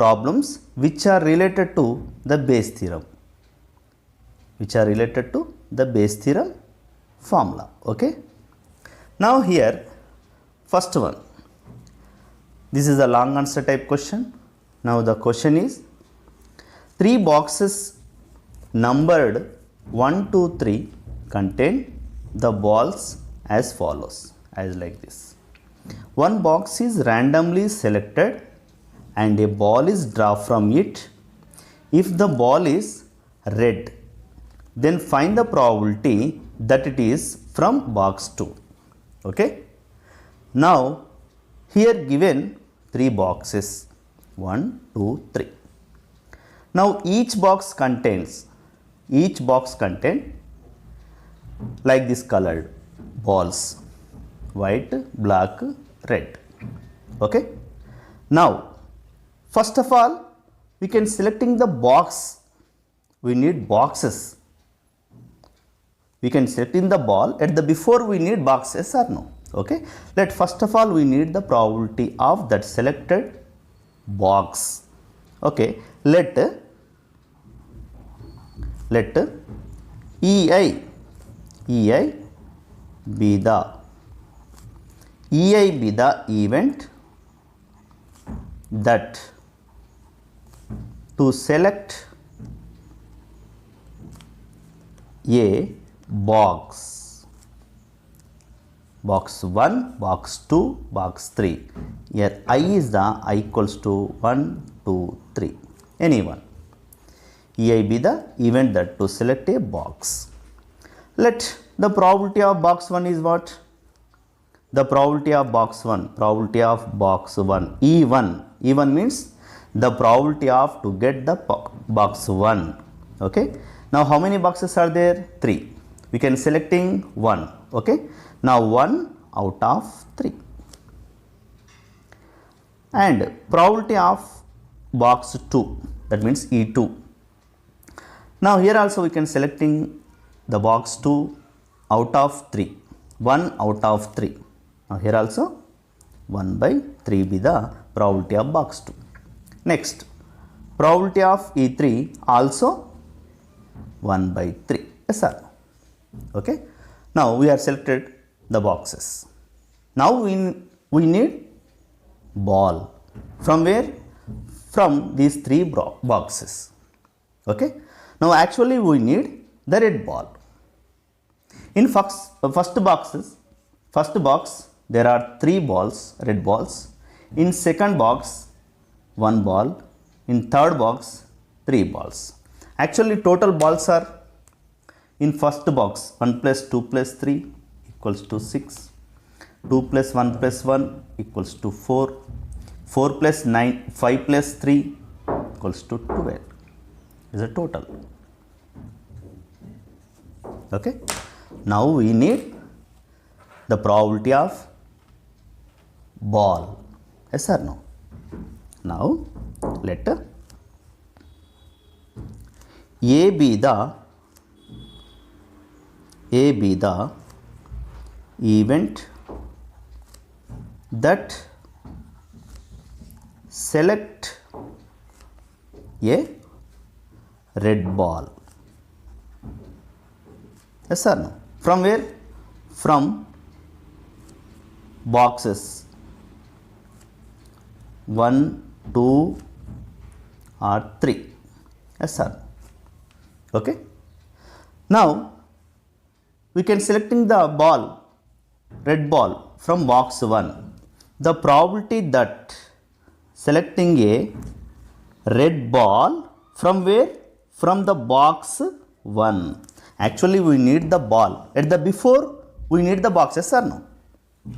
problems which are related to the Bayes theorem, formula. Okay. Now here, first one, this is a long answer type question. Now the question is, 3 boxes numbered 1, 2, 3 contain the balls as follows, as like this. One box is randomly selected and a ball is drawn from it. If the ball is red, then find the probability that it is from box 2. Okay. Now here given 3 boxes, 1, 2, 3. Now each box contains like this colored balls, white, black, red. Okay. Now first of all, we can selecting the box. We need boxes. We can select in the ball at the before we need boxes or no. Okay. Let first of all we need the probability of that selected box. Okay. Let EI be the event that to select a box 1, box 2, box 3. Here I is the I equals to 1, 2, 3, any one. EI be the event that to select a box. Let the probability of box 1 is what? The probability of box 1, E1 means the probability of to get the box 1. Okay. Now how many boxes are there? 3. We can selecting 1. Okay. Now 1 out of 3. And probability of box 2, that means E2. Now here also we can selecting the box 2 out of 3, 1 out of 3. Now here also 1 by 3 be the probability of box 2. Next, probability of E3 also 1 by 3. Yes sir. Okay. Now we are selected the boxes. Now we need ball. From where? From these 3 boxes. Okay. Now actually we need the red ball. In first box there are 3 balls, red balls. In second box 1 ball. In third box 3 balls. Actually total balls are in first box 1 plus 2 plus 3 equals to 6. 2 plus 1 plus 1 equals to 4. 4 plus 9, 5 plus 3 equals to 12 is a total. Okay. Now we need the probability of ball. Yes or no? Now let A be the event that select a red ball. Yes or no? From where? From boxes 1, 2 or 3. Yes sir. Okay. Now we can selecting the ball, red ball from box 1. The probability that selecting a red ball from where? From the box 1. Actually we need the ball. At the before we need the box. Yes or no?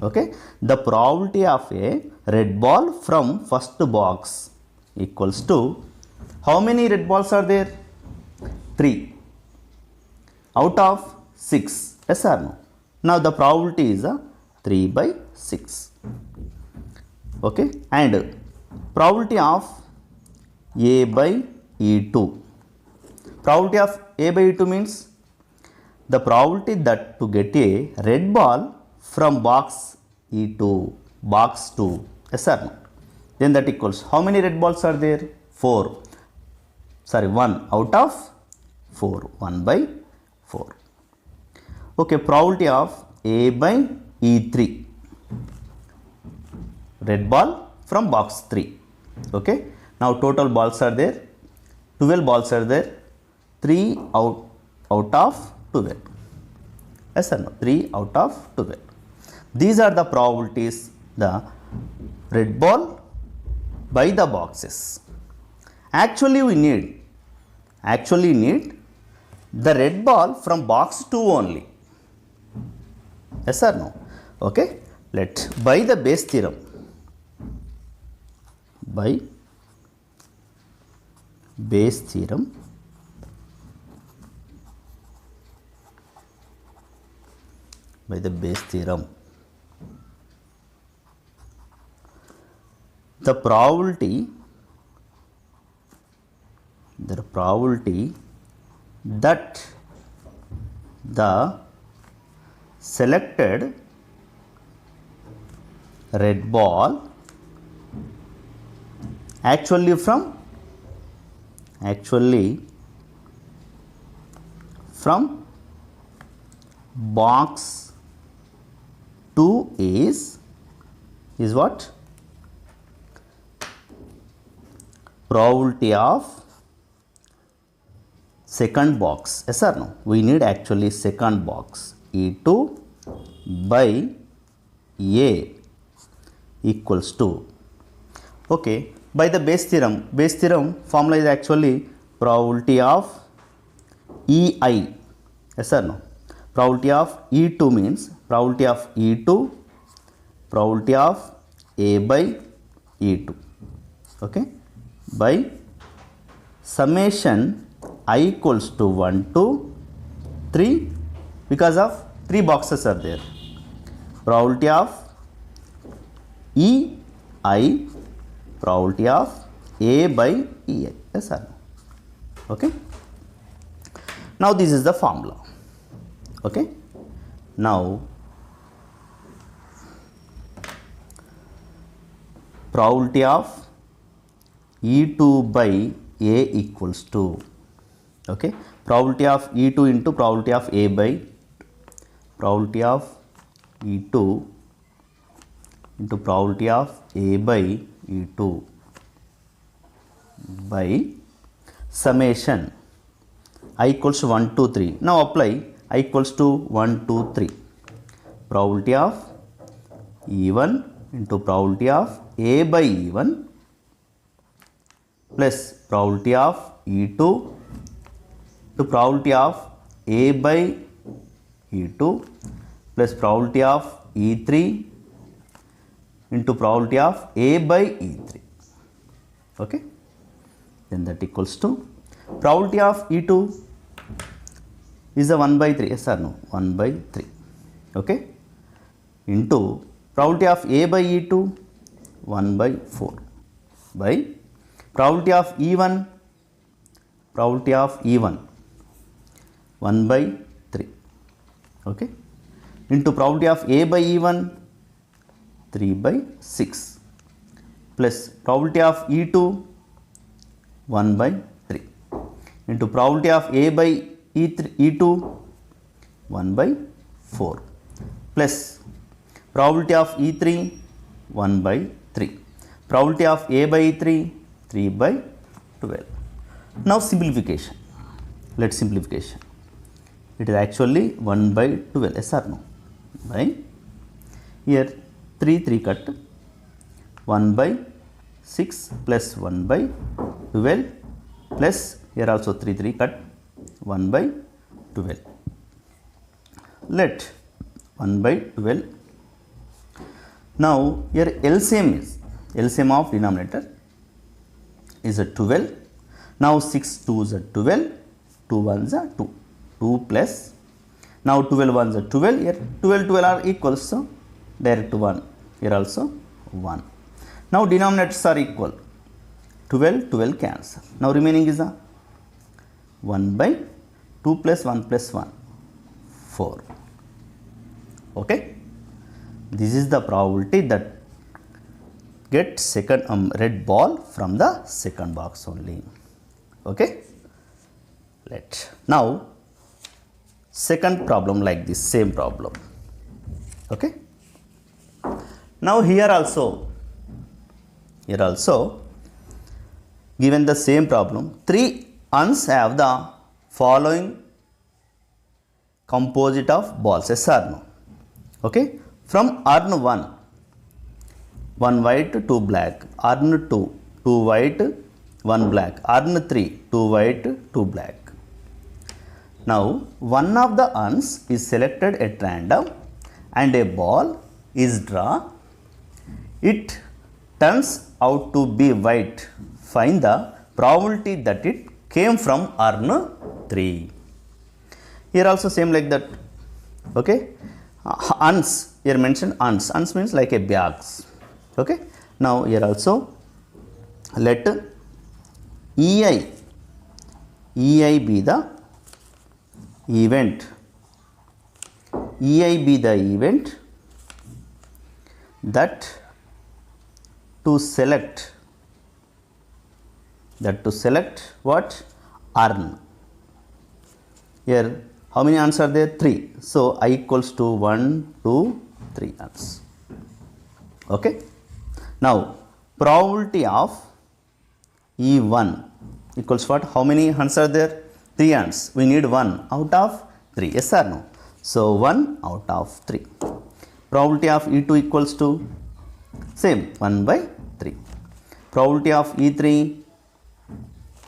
Okay. The probability of a red ball from first box equals to, how many red balls are there? 3 out of 6. Yes or no? Now the probability is 3 by 6. Okay. And probability of A by E2. Probability of A by E2 means the probability that to get a red ball from box E2, box 2. Yes or no? then that equals, how many red balls are there? 4. Sorry, 1 out of 4. 1 by 4. Okay, probability of A by E3. Red ball from box 3. Okay, now total balls are there. 12 balls are there. 3 out of 12. Yes or no? 3 out of 12. These are the probabilities, the red ball by the boxes. Actually we need the red ball from box 2 only. Yes or no? Okay, let by the Bayes theorem, by Bayes theorem, by the Bayes theorem, the probability that the selected red ball actually from box 2 is what? Probability of second box. Yes or no? We need actually second box. E2 by A equals to. Okay, by the Bayes theorem formula is actually probability of EI. Yes or no? Probability of E2 means probability of E2, probability of A by E2. Okay, by summation I equals to 1 to 3, because of 3 boxes are there. Probability of EI, probability of A by EI. Yes or no? Okay. Now this is the formula. Okay. Now probability of E2 by A equals to, okay, probability of E2 into probability of A by, probability of E2 into probability of A by E2 by summation I equals to 1 to 3. Now apply I equals to 1 to 3. Probability of E1 into probability of A by E1 plus probability of E2 to probability of A by E2 plus probability of E3 into probability of A by E3. Okay, then that equals to probability of E2 is a 1 by 3. Yes or no? 1 by 3. Okay, into probability of A by E2 1 by 4 by probability of E1, probability of E1 1 by 3. Okay, into probability of A by E1 3 by 6 plus probability of E2 1 by 3 into probability of A by E2 1 by 4 plus probability of E3 1 by 3, probability of A by E3 3 by 12. Now simplification. Let simplification. It is actually 1 by 12. Yes or no? By here 3 cut 1 by 6 plus 1 by 12 plus here also 3 cut 1 by 12. Let 1 by 12. Now here LCM of denominator is a 12. Now 6 2s are 12, 2 1s are 2, 2 plus, now 12 1s are 12, here 12 are equals, so direct 1, here also 1. Now denominators are equal, 12 cancel. Now remaining is a 1 by 2 plus 1 plus 1, 4. Okay, this is the probability that get second red ball from the second box only. Okay, now second problem like this, same problem. Okay, now here also given the same problem, 3 urns have the following composite of balls, yes or no? Okay, from urn 1, 1 white, 2 black, urn 2, 2 white, 1 black, urn 3, 2 white, 2 black. Now one of the urns is selected at random and a ball is drawn. It turns out to be white. Find the probability that it came from urn 3. Here also same like that. Okay, urns, here mentioned urns. Urns means like a bags. Okay, now here also let EI be the event. EI be the event that to select what? Urn. Here how many urns are there? 3. So I equals to 1, 2, 3 urns. Okay, now probability of E1 equals what? How many urns are there? 3 urns. We need 1 out of 3, yes or no? So 1 out of 3. Probability of E2 equals to same 1 by 3. Probability of E3,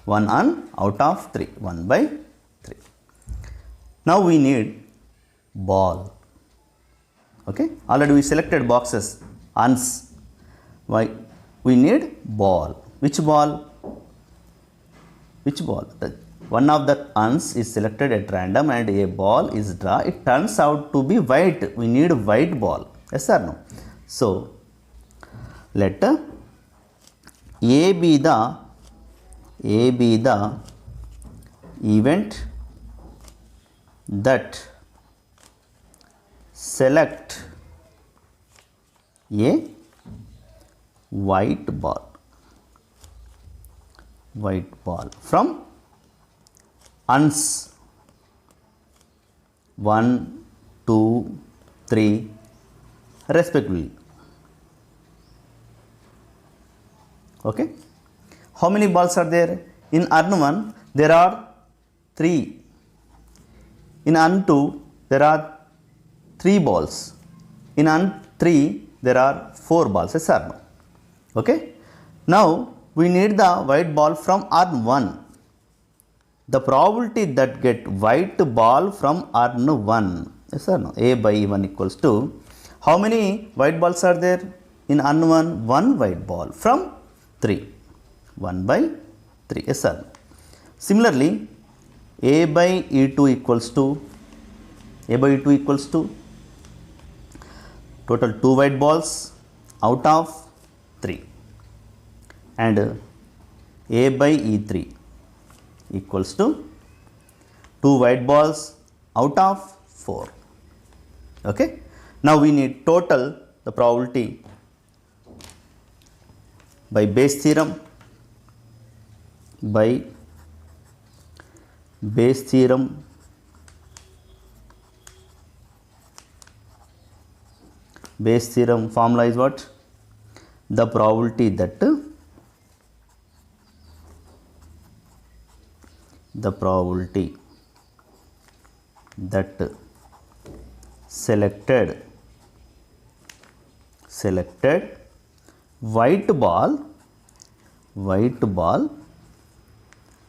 1 urn out of 3, 1 by 3. Now we need ball. Okay, already we selected boxes, urns. Why? We need ball. Which ball? One of the urns is selected at random and a ball is drawn. It turns out to be white. We need white ball. Yes or no? So let A be the event that select a white ball from urns 1, 2, 3 respectively. Okay, how many balls are there? In urn 1 there are 3. In urn 2 there are 3 balls. In urn 3 there are 4 balls, yes or no? Okay, now we need the white ball from urn 1. The probability that get white ball from urn 1, yes or no? A by 1 equals to, how many white balls are there? In urn 1, 1 white ball from 3, 1 by 3, yes or no? Similarly, A by E2 equals to total 2 white balls out of 3, and A by E3 equals to 2 white balls out of 4. Okay, now we need total the probability by Bayes theorem. Bayes theorem formula is what? The probability that selected white ball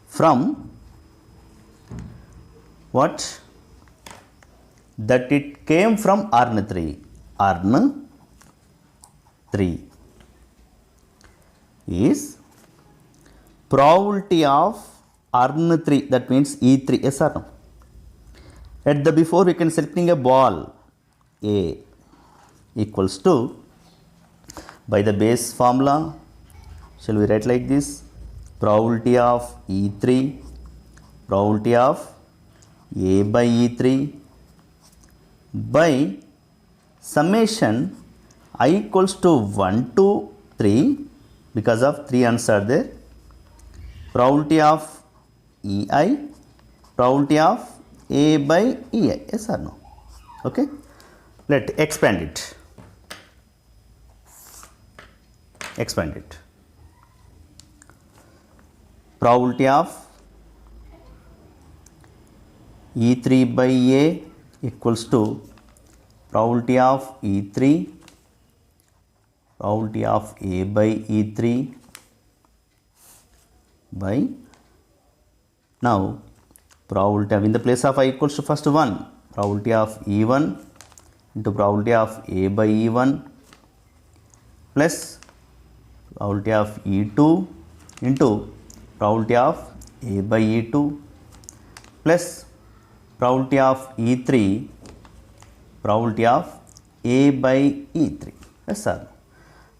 from what? That it came from urn 3 is probability of urn 3, that means E3, yes or no? At the before we can selecting a ball A equals to, by the Bayes formula, shall we write like this? Probability of E3, probability of A by E3 by summation I equals to 1 to 3 because of 3 ones are there. Probability of EI, probability of A by EI, yes or no? Okay, let expand it. Expand it. Probability of E3 by A equals to probability of E3, probability of A by E3 by, now probability of, in the place of I equals to first 1, probability of E1 into probability of A by E1 plus probability of E2 into probability of A by E2 plus probability of E3, probability of A by E3. Yes sir.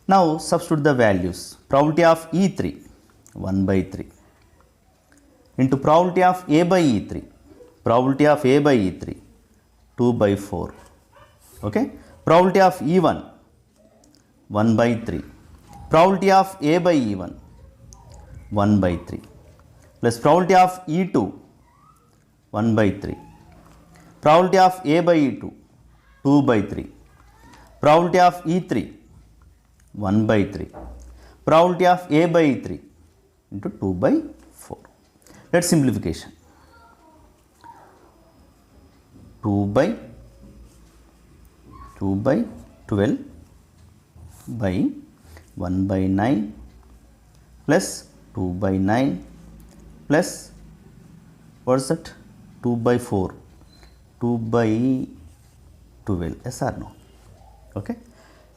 Now substitute the values. Probability of E3 1 by 3 into probability of A by E3, probability of A by E3 2 by 4. Okay. Probability of E1 1 by 3, probability of A by E1 1 by 3 plus probability of E2 1 by 3, probability of A by E2 2 by 3, probability of E3 1 by 3, probability of A by E3 into 2 by 4. Let's simplification. 2 by 12 by 1 by 9 plus 2 by 9 plus what is that, 2 by 4, 2 by 12, yes or no? Okay,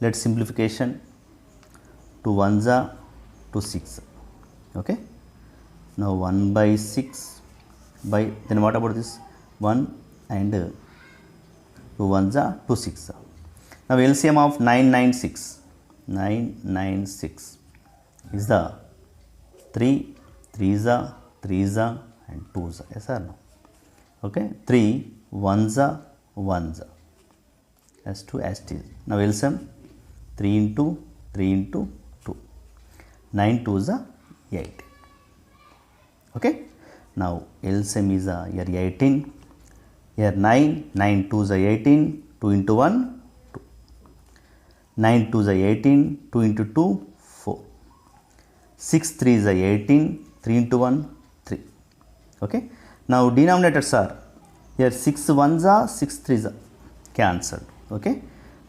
let's simplification. 2 1s are 2 6. Okay, now 1 by 6 by, then what about this 1 and 2 1s are 2 6. Now LCM of 996 is the 3 3s are 3s are and 2s, yes or no? Okay, 3 1s are 1s as 2 as it is. Now LCM 3 into 2, 9 2s are 8. Okay, now LCM is here 18, here 9 2s are 18, 2 into 1 2, 9 2s are 18, 2 into 2 4, 6 3s are 18, 3 into 1 3. Okay, now denominators are here 6 1s are 6 3s are cancelled. Okay,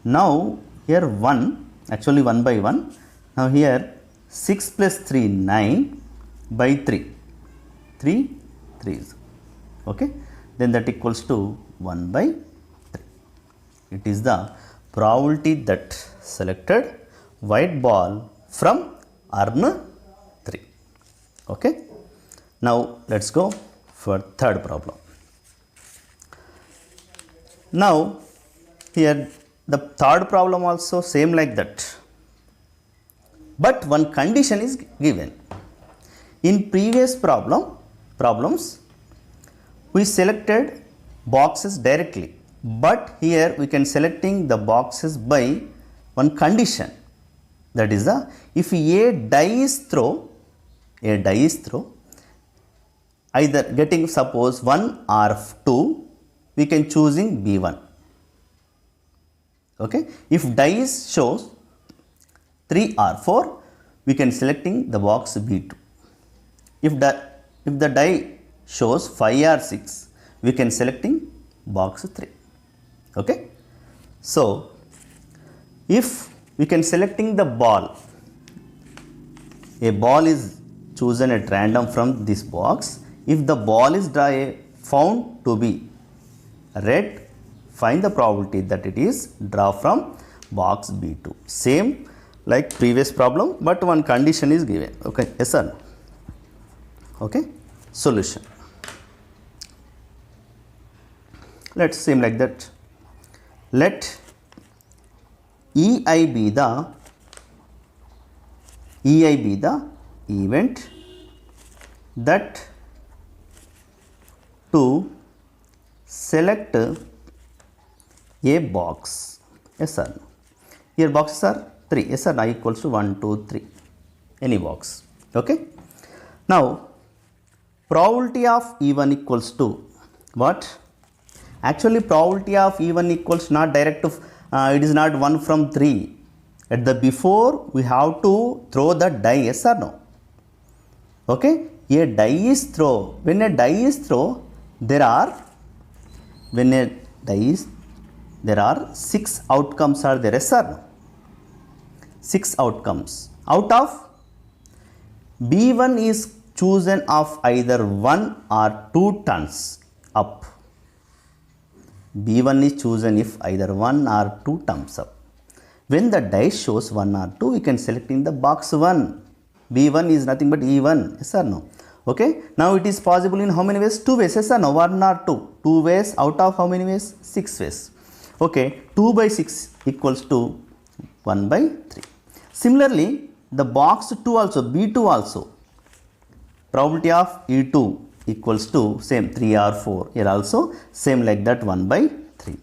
now here 1, actually 1 by 1, now here 6 plus 3 9 by 3, 3 3s. Okay, then that equals to 1 by 3. It is the probability that selected white ball from urn 3. Okay, now let's go for third problem. Now here the third problem also same like that, but one condition is given. In previous problems we selected boxes directly, but here we can selecting the boxes by one condition, that is the if a die is thrown, either getting suppose 1 or 2, we can choosing B1. Okay, if die shows 3 or 4, we can selecting the box B2. If the die shows 5 or 6, we can selecting box 3. Okay, so if we can selecting the ball, a ball is chosen at random from this box. If the ball is found to be red, find the probability that it is draw from box B2. Same like previous problem, but one condition is given. Okay, yes sir. No? Okay, solution. Let's same like that. Let EI be the event that to select a box. Yes sir. Here boxes are 3. Yes or no? I equals to 1, 2, 3. Any box. Okay. Now, probability of E1 equals to what? Actually, probability of E1 equals not direct to, it is not 1 from 3. At the before, we have to throw the die, yes or no? Okay. A die is thrown. When a die is thrown, there are 6 outcomes are there, yes or no? 6 outcomes. Out of B1 is chosen of either 1 or 2 turns up. B1 is chosen if either 1 or 2 turns up. When the dice shows 1 or 2, we can select in the box 1. B1 is nothing but E1, yes or no? Okay. Now it is possible in how many ways? 2 ways, yes or no? 1 or 2. 2 ways out of how many ways? 6 ways. Okay. 2 by 6 equals to 1 by 3. Similarly, the box 2 also, B2 also, probability of E2 equals to same 3 or 4. Here also same like that 1 by 3.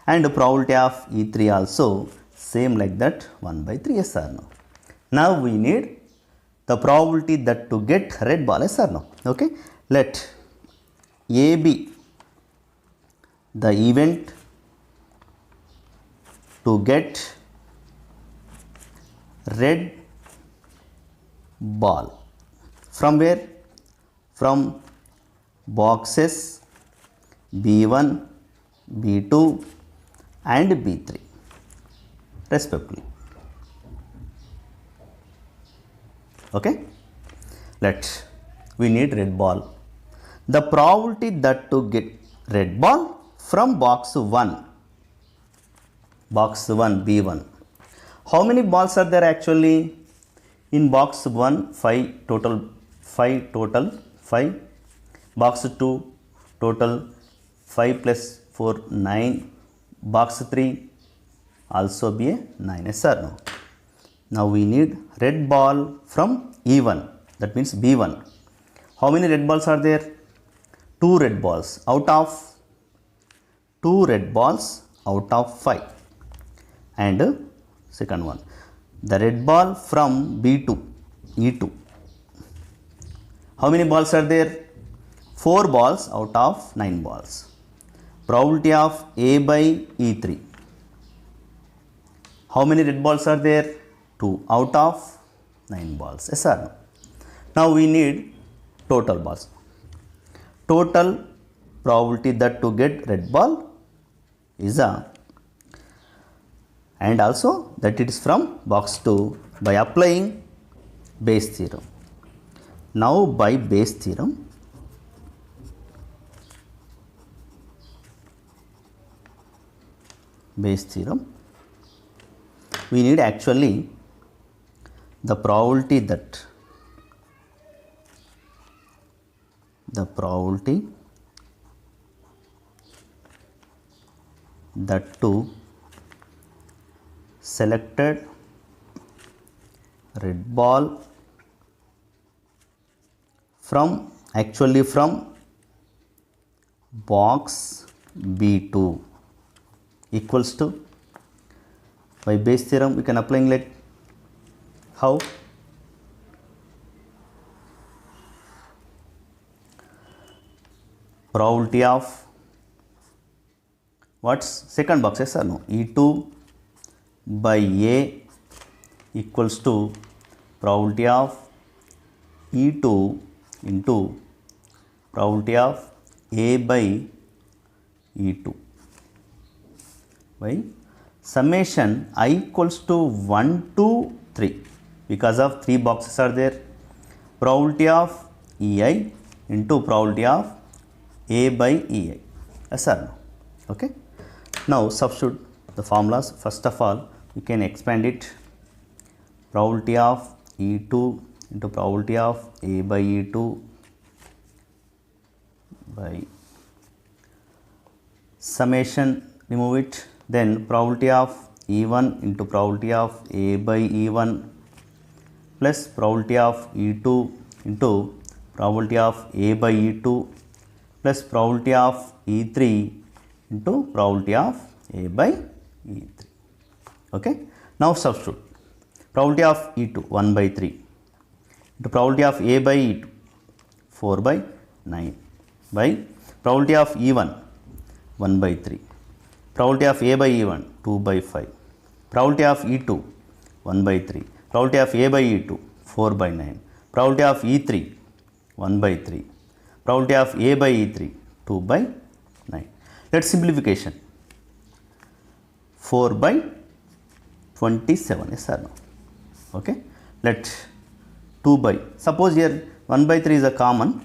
And the probability of E3 also same like that 1 by 3, yes or no? Now we need the probability that to get red ball, yes or no? Okay. Let A be the event to get red ball. From where? From boxes B1, B2 and B3 respectively. Okay. We need red ball. The probability that to get red ball from box 1 B1. How many balls are there actually? In box 1, 5 total, 5. Box 2, total 5 plus 4, 9. Box 3 also be a 9, yes or no? Now we need red ball from E1, that means B1. How many red balls are there? 2 red balls out of 5. And second one, the red ball from B2, E2. How many balls are there? 4 balls out of 9 balls. Probability of A by E3. How many red balls are there? 2 out of 9 balls. Yes or no? Now we need total balls. Total probability that to get red ball is and also that it is from box 2 by applying Bayes theorem. Now by Bayes theorem, we need actually the probability that to selected red ball from box B2 equals to, by Bayes theorem we can apply like how? Probability of what's second box, yes or no? E2 by A equals to probability of E2 into probability of A by E2 by summation I equals to 1 to 3, because of 3 boxes are there. Probability of EI into probability of A by EI, yes or no? Okay. Now substitute the formulas. First of all, you can expand it. Probability of E2 into probability of A by E2 by summation, remove it. Then probability of E1 into probability of A by E1 plus probability of E2 into probability of A by E2 plus probability of E3 into probability of A by E3. Okay. Now substitute. Probability of E2 1 by 3 into probability of A by E2 4 by 9 by probability of E1 1 by 3, probability of A by E1 2 by 5, probability of E2 1 by 3, probability of A by E2 4 by 9, probability of E3 1 by 3, probability of A by E3 2 by 9. Let's simplification. 4 by 27, yes or no? Okay. Let 2 by, suppose here 1 by 3 is a common,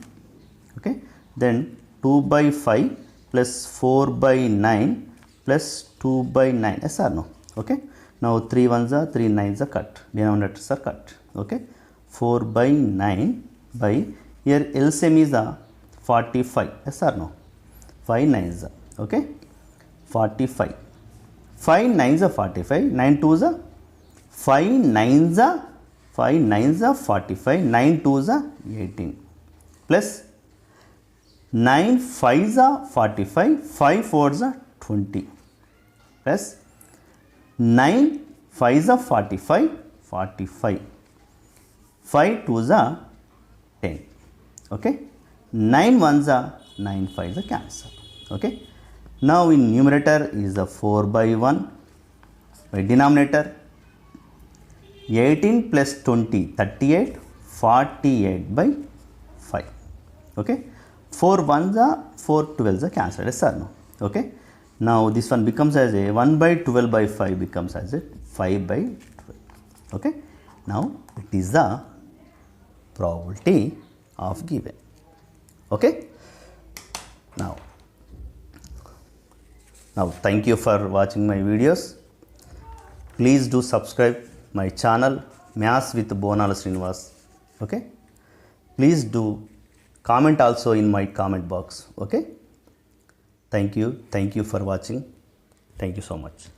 okay, then 2 by 5 plus 4 by 9 plus 2 by 9, yes or no? Okay. Now 3 ones are 3 nines are cut, denominators are cut, okay. 4 by 9 by, here LCM is a 45, yes or no? 5 nines are, okay, 45. 5 nines are 45, 9 twos are 5 nines are 45, 9 twos are 18 plus 9 fives are 45, 5 fours are 20 plus 9 fives are 45, 5 twos are 10, okay. 9 ones are 9 fives are cancel, okay. Now in numerator is the 4 by 1 by denominator 18 plus 20 38, 48 by 5, okay. 4 ones are 4 12s are cancelled, yes or no? Okay. Now this one becomes as a 1 by 12 by 5 becomes as a 5 by 12, okay. Now it is the probability of given, okay. Now thank you for watching my videos. Please do subscribe my channel Maths with Bonala Srinivas, okay. Please do comment also in my comment box, okay. Thank you for watching. Thank you so much.